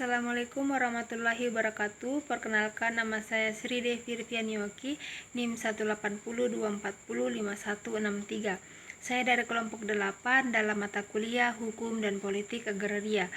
Assalamualaikum warahmatullahi wabarakatuh. Perkenalkan, nama saya Sri Devi Rivianioki, NIM 18024051163. Saya dari kelompok 8 dalam mata kuliah Hukum dan Politik Agraria.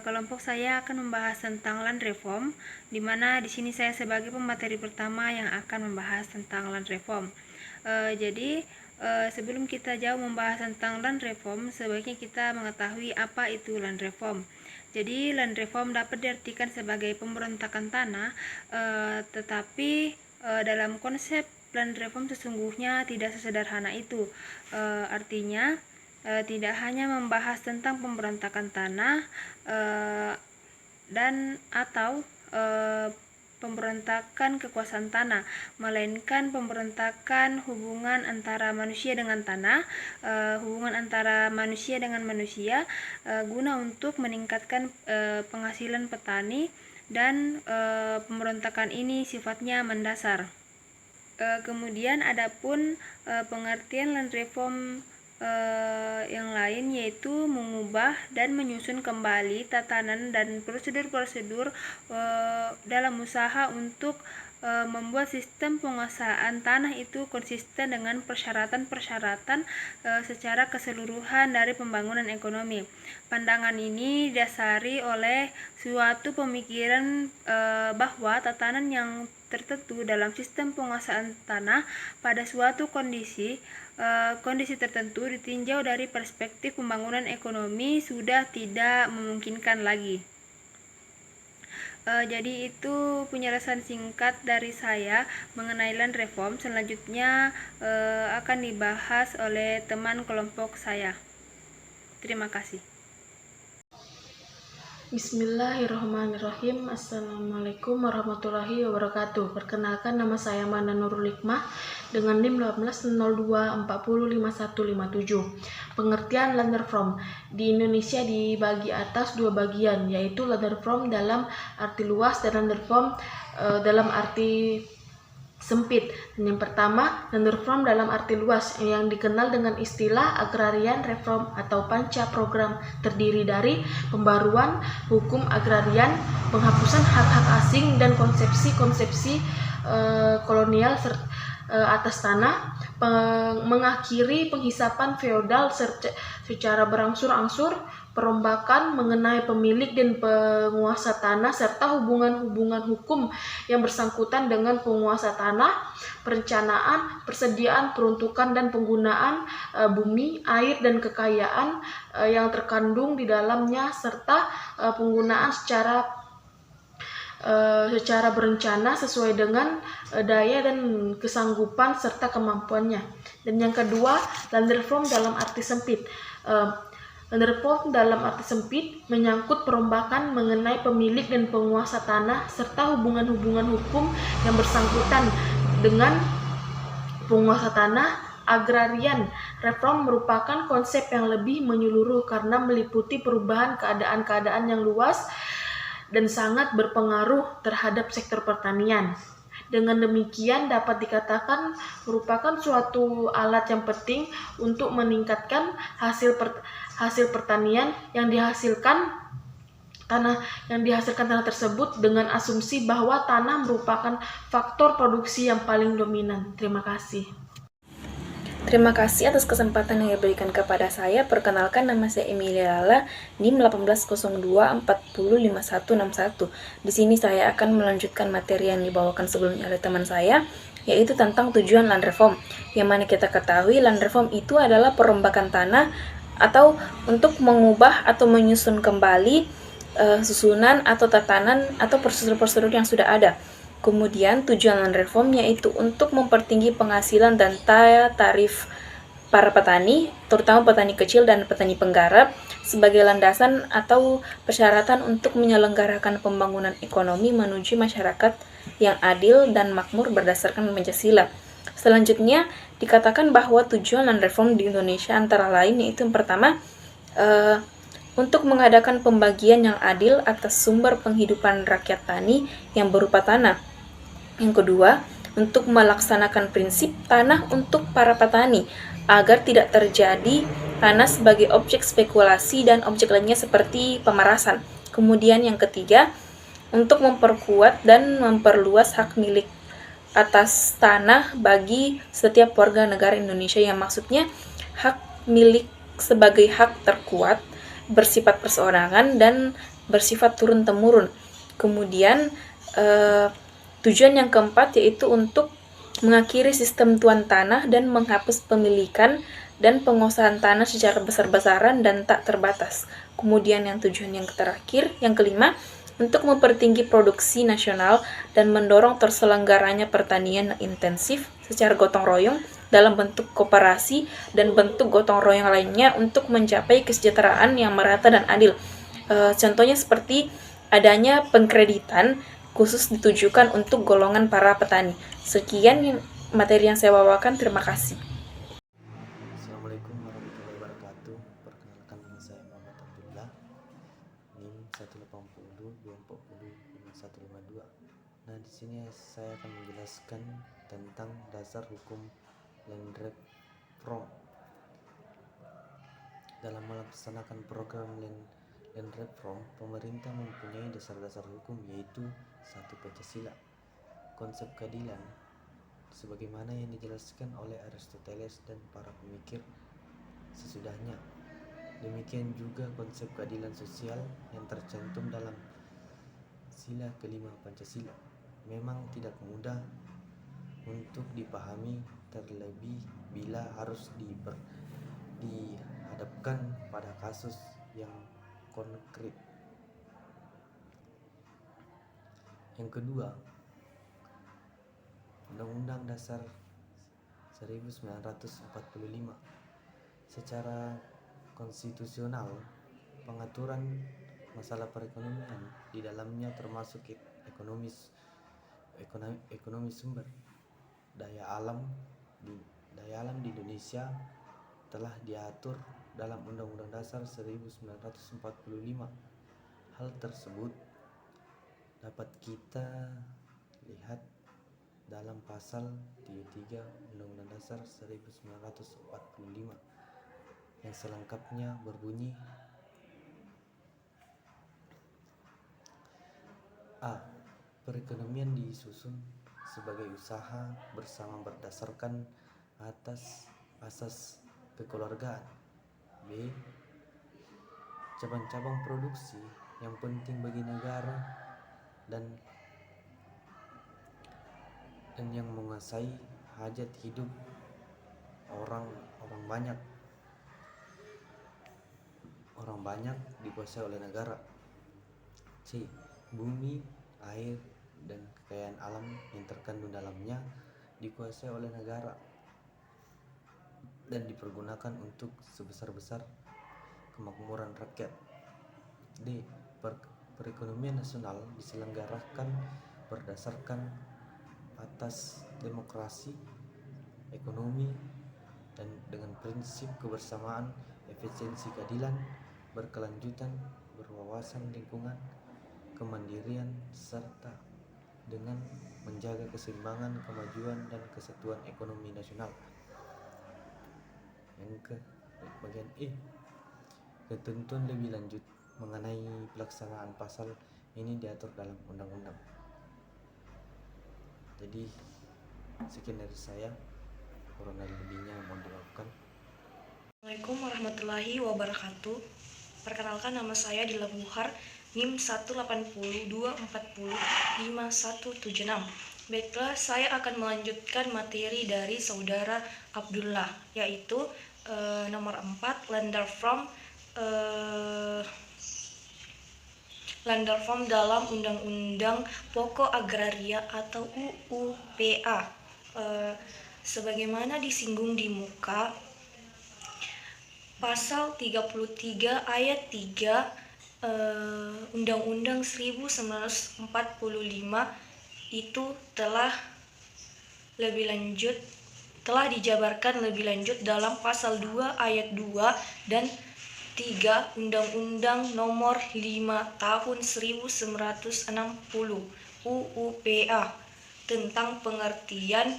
Kelompok saya akan membahas tentang land reform, di mana di sini saya sebagai pemateri pertama yang akan membahas tentang land reform. Sebelum kita jauh membahas tentang land reform, sebaiknya kita mengetahui apa itu land reform. Jadi, land reform dapat diartikan sebagai pemberontakan tanah, tetapi dalam konsep land reform sesungguhnya tidak sesederhana itu. Artinya, tidak hanya membahas tentang pemberontakan tanah atau pemberontakan kekuasaan tanah, melainkan pemberontakan hubungan antara manusia dengan tanah, hubungan antara manusia dengan manusia, guna untuk meningkatkan penghasilan petani, dan pemberontakan ini sifatnya mendasar. Kemudian adapun pengertian land reform yang lain, yaitu mengubah dan menyusun kembali tatanan dan prosedur-prosedur dalam usaha untuk membuat sistem penguasaan tanah itu konsisten dengan persyaratan-persyaratan secara keseluruhan dari pembangunan ekonomi. Pandangan ini didasari oleh suatu pemikiran bahwa tatanan yang tertentu dalam sistem penguasaan tanah pada suatu kondisi tertentu ditinjau dari perspektif pembangunan ekonomi sudah tidak memungkinkan lagi. Jadi itu penjelasan singkat dari saya mengenai land reform. Selanjutnya akan dibahas oleh teman kelompok saya. Terima kasih. Bismillahirrahmanirrahim. Assalamualaikum warahmatullahi wabarakatuh. Perkenalkan, nama saya Mana Nurul Hikmah dengan NIM 1802405157. Pengertian land reform di Indonesia dibagi atas dua bagian, yaitu land reform dalam arti luas dan land reform dalam arti sempit. Yang pertama, land reform dalam arti luas yang dikenal dengan istilah agrarian reform atau panca program, terdiri dari pembaruan hukum agrarian, penghapusan hak-hak asing dan konsepsi-konsepsi kolonial atas tanah, mengakhiri penghisapan feodal secara berangsur-angsur, perombakan mengenai pemilik dan penguasa tanah, serta hubungan-hubungan hukum yang bersangkutan dengan penguasa tanah, perencanaan, persediaan, peruntukan, dan penggunaan bumi, air, dan kekayaan yang terkandung di dalamnya, serta penggunaan secara berencana sesuai dengan daya dan kesanggupan serta kemampuannya. Dan yang kedua, land reform dalam arti sempit. Land reform dalam arti sempit menyangkut perombakan mengenai pemilik dan penguasa tanah serta hubungan-hubungan hukum yang bersangkutan dengan penguasa tanah. Agrarian reform merupakan konsep yang lebih menyeluruh karena meliputi perubahan keadaan-keadaan yang luas dan sangat berpengaruh terhadap sektor pertanian. Dengan demikian dapat dikatakan merupakan suatu alat yang penting untuk meningkatkan hasil pertanian yang dihasilkan tanah tersebut, dengan asumsi bahwa tanah merupakan faktor produksi yang paling dominan. Terima kasih. Terima kasih atas kesempatan yang diberikan kepada saya. Perkenalkan, nama saya Emilia Lala, NIM 1802405161. Di sini saya akan melanjutkan materi yang dibawakan sebelumnya oleh teman saya, yaitu tentang tujuan land reform. Yang mana kita ketahui land reform itu adalah perombakan tanah atau untuk mengubah atau menyusun kembali susunan atau tatanan atau prosedur-prosedur yang sudah ada. Kemudian tujuan land reform yaitu untuk mempertinggi penghasilan dan tarif para petani, terutama petani kecil dan petani penggarap, sebagai landasan atau persyaratan untuk menyelenggarakan pembangunan ekonomi menuju masyarakat yang adil dan makmur berdasarkan Pancasila. Selanjutnya dikatakan bahwa tujuan land reform di Indonesia antara lain yaitu yang pertama, untuk mengadakan pembagian yang adil atas sumber penghidupan rakyat tani yang berupa tanah. Yang kedua, untuk melaksanakan prinsip tanah untuk para petani agar tidak terjadi tanah sebagai objek spekulasi dan objek lainnya seperti pemerasan. Kemudian yang ketiga, untuk memperkuat dan memperluas hak milik atas tanah bagi setiap warga negara Indonesia, yang maksudnya hak milik sebagai hak terkuat, bersifat perseorangan, dan bersifat turun-temurun. Kemudian tujuan yang keempat yaitu untuk mengakhiri sistem tuan tanah dan menghapus pemilikan dan penguasaan tanah secara besar-besaran dan tak terbatas. Kemudian yang tujuan yang terakhir, yang kelima, untuk mempertinggi produksi nasional dan mendorong terselenggaranya pertanian yang intensif secara gotong royong dalam bentuk koperasi dan bentuk gotong royong lainnya untuk mencapai kesejahteraan yang merata dan adil. Contohnya seperti adanya pengkreditan khusus ditujukan untuk golongan para petani. Sekian materi yang saya bawakan, terima kasih. Assalamualaikum warahmatullahi wabarakatuh. Perkenalkan, nama saya Muhammad Abdullah, NIM 180 240 5152. Nah, di sini saya akan menjelaskan tentang dasar hukum land reform. Dalam melaksanakan program land reform, pemerintah mempunyai dasar-dasar hukum, yaitu 1. Pancasila, konsep keadilan sebagaimana yang dijelaskan oleh Aristoteles dan para pemikir sesudahnya. Demikian juga konsep keadilan sosial yang tercantum dalam sila kelima Pancasila. Memang tidak mudah untuk dipahami, terlebih bila harus dihadapkan pada kasus yang konkret. Yang kedua, Undang-Undang Dasar 1945 secara konstitusional, pengaturan masalah perekonomian di dalamnya termasuk ekonomi sumber daya alam di Indonesia telah diatur dalam Undang-Undang Dasar 1945. Hal tersebut dapat kita lihat dalam pasal 33 Undang-Undang Dasar 1945 yang selengkapnya berbunyi: A. Perekonomian disusun sebagai usaha bersama berdasarkan atas asas kekeluargaan. B. Cabang-cabang produksi yang penting bagi negara dan yang menguasai hajat hidup orang banyak dikuasai oleh negara. C. Bumi, air, dan kekayaan alam yang terkandung dalamnya dikuasai oleh negara dan dipergunakan untuk sebesar-besar kemakmuran rakyat. D. Perekonomian nasional diselenggarakan berdasarkan atas demokrasi, ekonomi, dan dengan prinsip kebersamaan, efisiensi, keadilan, berkelanjutan, berwawasan lingkungan, kemandirian, serta dengan menjaga keseimbangan, kemajuan, dan kesatuan ekonomi nasional. Yang bagian E, ketentuan lebih lanjut mengenai pelaksanaan pasal ini diatur dalam undang-undang. Jadi sekian dari saya, kurang dan lebihnya mohon dimaafkan. Assalamualaikum warahmatullahi wabarakatuh. Perkenalkan, nama saya Dila Buhar, NIM 18024051776. Baiklah, saya akan melanjutkan materi dari saudara Abdullah, yaitu nomor 4, land reform dalam Undang-Undang Pokok Agraria atau UUPA. Sebagaimana disinggung di muka, pasal 33 ayat 3 Undang-Undang 1945 itu telah dijabarkan lebih lanjut dalam pasal 2 ayat 2 dan 3 Undang-Undang Nomor 5 Tahun 1960 UUPA tentang pengertian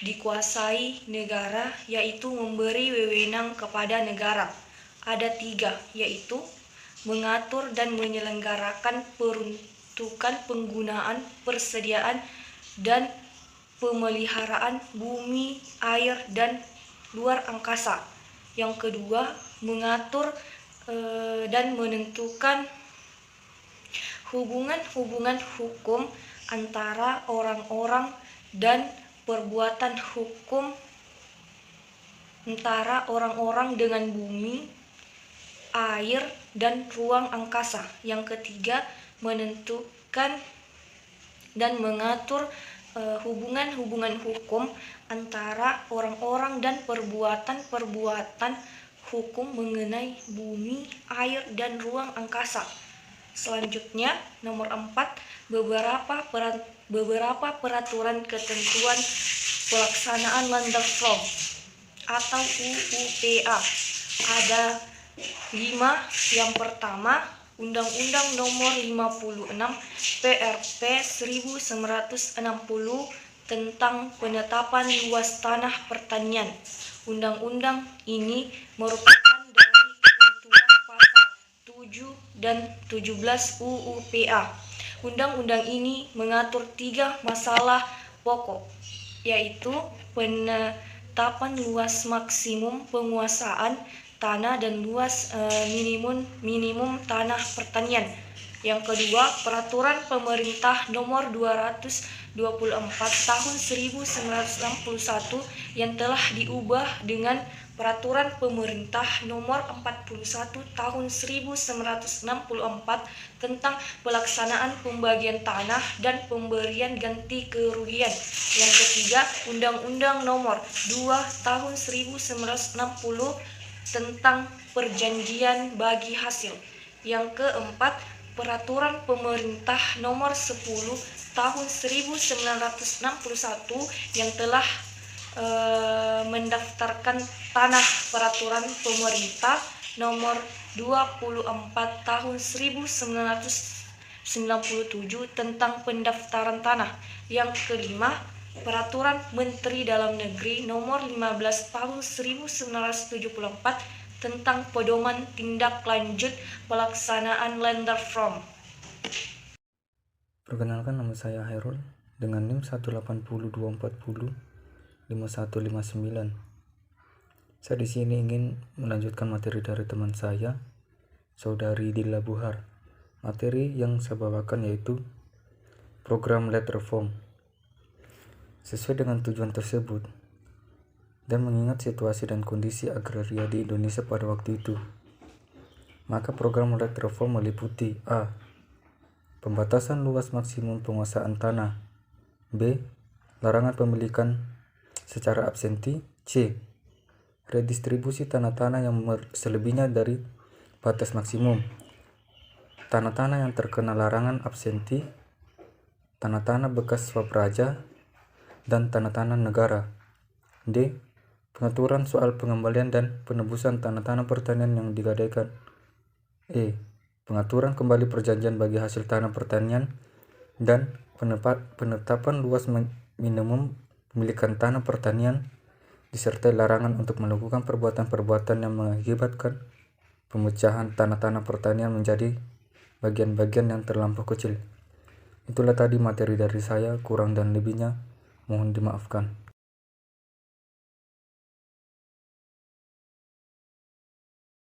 dikuasai negara, yaitu memberi wewenang kepada negara. Ada 3, yaitu mengatur dan menyelenggarakan peruntukan penggunaan, persediaan, dan pemeliharaan bumi, air, dan luar angkasa. Yang kedua, mengatur dan menentukan hubungan-hubungan hukum antara orang-orang dan perbuatan hukum antara orang-orang dengan bumi, air, dan ruang angkasa. Yang ketiga, menentukan dan mengatur hubungan-hubungan hukum antara orang-orang dan perbuatan-perbuatan hukum mengenai bumi, air, dan ruang angkasa. Selanjutnya, nomor 4, beberapa peraturan ketentuan pelaksanaan Land Reform atau UUPA. Ada 5. Yang pertama, Undang-Undang Nomor 56 PRP 1960 tentang penetapan luas tanah pertanian. Undang-undang ini merupakan dari ketentuan pasal 7 dan 17 UUPA. Undang-undang ini mengatur 3 masalah pokok, yaitu penetapan luas maksimum penguasaan tanah dan luas minimum tanah pertanian. Yang kedua, Peraturan Pemerintah Nomor 224 Tahun 1961 yang telah diubah dengan Peraturan Pemerintah Nomor 41 Tahun 1964 tentang pelaksanaan pembagian tanah dan pemberian ganti kerugian. Yang ketiga, Undang-Undang Nomor 2 Tahun 1960 tentang perjanjian bagi hasil. Yang keempat, Peraturan Pemerintah Nomor 10 Tahun 1961 yang telah mendaftarkan tanah. Peraturan Pemerintah Nomor 24 Tahun 1997 tentang pendaftaran tanah. Yang kelima, Peraturan Menteri Dalam Negeri Nomor 15 Tahun 1974 tentang pedoman tindak lanjut pelaksanaan Land Reform. Perkenalkan, nama saya Hairul dengan NIM 18024055159. Saya di sini ingin melanjutkan materi dari teman saya, Saudari Dila Buhar. Materi yang saya bawakan yaitu program Land Reform. Sesuai dengan tujuan tersebut dan mengingat situasi dan kondisi agraria di Indonesia pada waktu itu, maka program Land Reform meliputi A. Pembatasan luas maksimum penguasaan tanah. B. Larangan pemilikan secara absenti. C. Redistribusi tanah-tanah yang selebihnya dari batas maksimum. Tanah-tanah yang terkena larangan absenti, tanah-tanah bekas swapraja, dan tanah-tanah negara. D. Pengaturan soal pengembalian dan penebusan tanah-tanah pertanian yang digadaikan. E. Pengaturan kembali perjanjian bagi hasil tanah pertanian dan penetapan luas minimum pemilikan tanah pertanian, disertai larangan untuk melakukan perbuatan-perbuatan yang mengakibatkan pemecahan tanah-tanah pertanian menjadi bagian-bagian yang terlampau kecil. Itulah tadi materi dari saya, kurang dan lebihnya mohon dimaafkan.